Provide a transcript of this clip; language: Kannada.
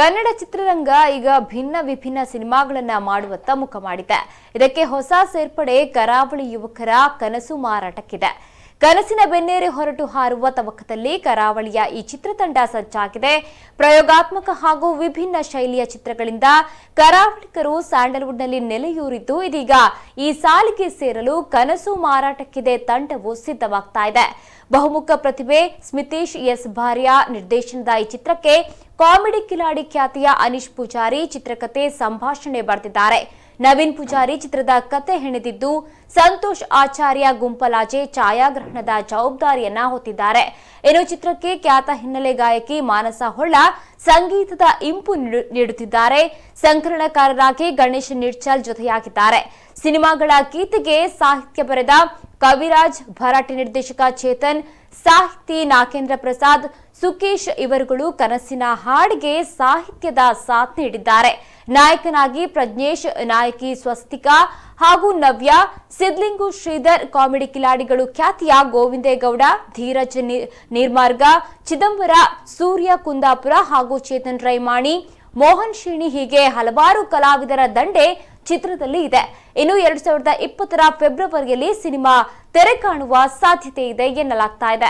ಕನ್ನಡ ಚಿತ್ರರಂಗ ಈಗ ಭಿನ್ನ ವಿಭಿನ್ನ ಸಿನಿಮಾಗಳನ್ನ ಮಾಡುವತ್ತ ಮುಖ ಮಾಡಿದೆ. ಇದಕ್ಕೆ ಹೊಸ ಸೇರ್ಪಡೆ ಕರಾವಳಿ ಯುವಕರ ಕನಸು ಮಾರಾಟಕ್ಕಿದೆ. ಕನಸಿನ ಬೆನ್ನೇರಿ ಹೊರಟು ಹಾರುವ ತವಕದಲ್ಲಿ ಕರಾವಳಿಯ ಈ ಚಿತ್ರತಂಡ ಸಜ್ಜಾಗಿದೆ. ಪ್ರಯೋಗಾತ್ಮಕ ಹಾಗೂ ವಿಭಿನ್ನ ಶೈಲಿಯ ಚಿತ್ರಗಳಿಂದ ಕರಾವಳಿಗರು ಸ್ಯಾಂಡಲ್ವುಡ್ನಲ್ಲಿ ನೆಲೆಯೂರಿದ್ದು ಇದೀಗ ಈ ಸಾಲಿಗೆ ಸೇರಲು ಕನಸು ಮಾರಾಟಕ್ಕಿದೆ ತಂಡವು ಸಿದ್ಧವಾಗ್ತಾ ಇದೆ. ಬಹುಮುಖ ಪ್ರತಿಭೆ ಸ್ಮಿತೇಶ್ ಎಸ್ ಭಾರ್ಯ ನಿರ್ದೇಶನದ ಈ ಚಿತ್ರಕ್ಕೆ ಕಾಮಿಡಿ ಕಿಲಾಡಿ ಖ್ಯಾತಿಯ ಅನೀಶ್ ಪೂಜಾರಿ ಚಿತ್ರಕಥೆ ಸಂಭಾಷಣೆ ಬರೆದಿದ್ದಾರೆ. ನವೀನ್ ಪೂಜಾರಿ ಚಿತ್ರದ ಕತೆ ಹೆಣೆದಿದ್ದು, ಸಂತೋಷ್ ಆಚಾರ್ಯ ಗುಂಪಲಾಜೆ ಛಾಯಾಗ್ರಹಣದ ಜವಾಬ್ದಾರಿಯನ್ನ ಹೊತ್ತಿದ್ದಾರೆ. ಇನ್ನು ಚಿತ್ರಕ್ಕೆ ಖ್ಯಾತ ಹಿನ್ನೆಲೆ ಗಾಯಕಿ ಮಾನಸ ಹೊಳ್ಳ ಸಂಗೀತದ ಇಂಪು ನೀಡುತ್ತಿದ್ದಾರೆ. ಸಂಕಲನಕಾರರಾಗಿ ಗಣೇಶ್ ನಿಡ್ಚಲ್ ಜೊತೆಯಾಗಿದ್ದಾರೆ. ಸಿನಿಮಾಗಳ ಗೀತೆಗೆ ಸಾಹಿತ್ಯ ಬರೆದ ಕವಿರಾಜ್, ಭರಾಟೆ ನಿರ್ದೇಶಕ ಚೇತನ್, ಸಾಹಿತಿ ನಾಗೇಂದ್ರ ಪ್ರಸಾದ್, ಸುಕೇಶ್ ಇವರುಗಳು ಕನಸಿನ ಹಾಡಿಗೆ ಸಾಹಿತ್ಯದ ಸಾಥ್ ನೀಡಿದ್ದಾರೆ. ನಾಯಕನಾಗಿ ಪ್ರಜ್ನೇಶ್, ನಾಯಕಿ ಸ್ವಸ್ತಿಕಾ ಹಾಗೂ ನವ್ಯ, ಸಿದ್ಲಿಂಗು ಶ್ರೀಧರ್, ಕಾಮಿಡಿ ಕಿಲಾಡಿಗಳು ಖ್ಯಾತಿಯ ಗೋವಿಂದೇಗೌಡ, ಧೀರಜ್ ನೀರ್ಮಾರ್ಗ, ಚಿದಂಬರ, ಸೂರ್ಯ ಕುಂದಾಪುರ ಹಾಗೂ ಚೇತನ್ ರೈಮಾಣಿ, ಮೋಹನ್ ಶೀಣಿ ಹೀಗೆ ಹಲವಾರು ಕಲಾವಿದರ ದಂಡೆ ಚಿತ್ರದಲ್ಲಿ ಇದೆ. ಇನ್ನು 2020 ಫೆಬ್ರವರಿಯಲ್ಲಿ ಸಿನಿಮಾ ತೆರೆ ಕಾಣುವ ಸಾಧ್ಯತೆ ಇದೆ ಎನ್ನಲಾಗ್ತಾ ಇದೆ.